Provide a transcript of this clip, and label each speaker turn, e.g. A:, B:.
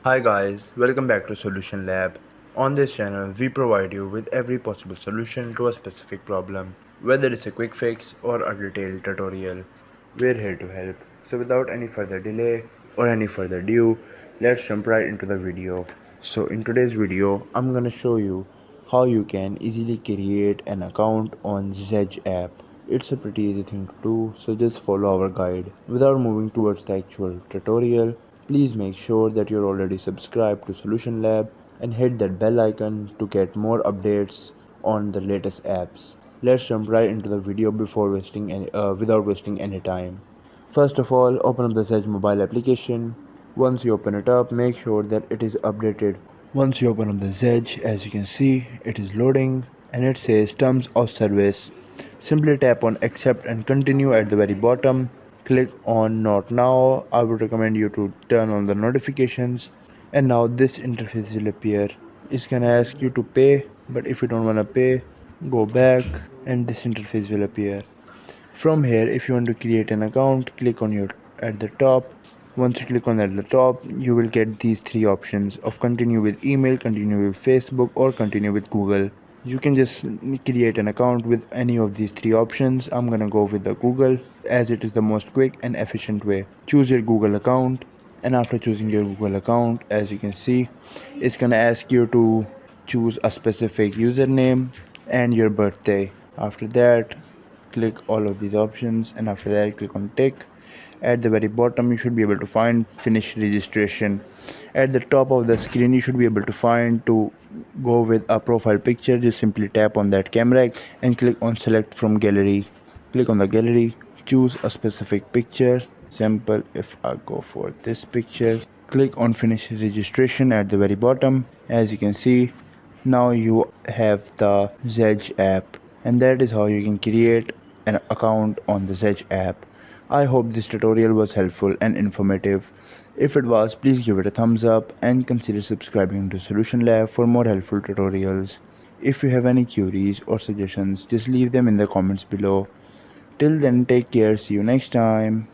A: Hi guys, welcome back to Solution Lab. On this channel, we provide you with every possible solution to a specific problem. Whether it's a quick fix or a detailed tutorial, we're here to help. So without any further delay or any further ado, let's jump right into the video. So in today's video, I'm gonna show you how you can easily create an account on Zedge app. It's a pretty easy thing to do, so just follow our guide. Without moving towards the actual tutorial, please make sure that you're already subscribed to Solution Lab and hit that bell icon to get more updates on the latest apps. Let's jump right into the video without wasting any time. First of all, open up the Zedge mobile application. Once you open it up, make sure that it is updated. Once you open up the Zedge, as you can see, it is loading and it says Terms of Service. Simply tap on Accept and Continue at the very bottom. Click on Not Now. I would recommend you to turn on the notifications. And now this interface will appear. It's gonna ask you to pay, but if you don't wanna pay, go back and this interface will appear. From here, if you want to create an account, click on your at the top. Once you click on at the top, you will get these three options of continue with email, continue with Facebook, or continue with Google. You can just create an account with any of these three options. I'm gonna go with the Google as it is the most quick and efficient way. Choose your Google account, and after choosing your Google account, as you can see, it's gonna ask you to choose a specific username and your birthday. After that, click all of these options, and after that click on tick. At the very bottom you should be able to find finish registration. At the top of the screen you should be able to find to go with a profile picture. Just simply tap on that camera and click on select from gallery. Click on the gallery, choose a specific picture. Example, if I go for this picture, click on finish registration at the very bottom. As you can see, now you have the Zedge app, and that is how you can create an account on the Zedge app. I hope this tutorial was helpful and informative. If it was, please give it a thumbs up and consider subscribing to Solution Lab for more helpful tutorials. If you have any queries or suggestions, just leave them in the comments below. Till then, take care, see you next time.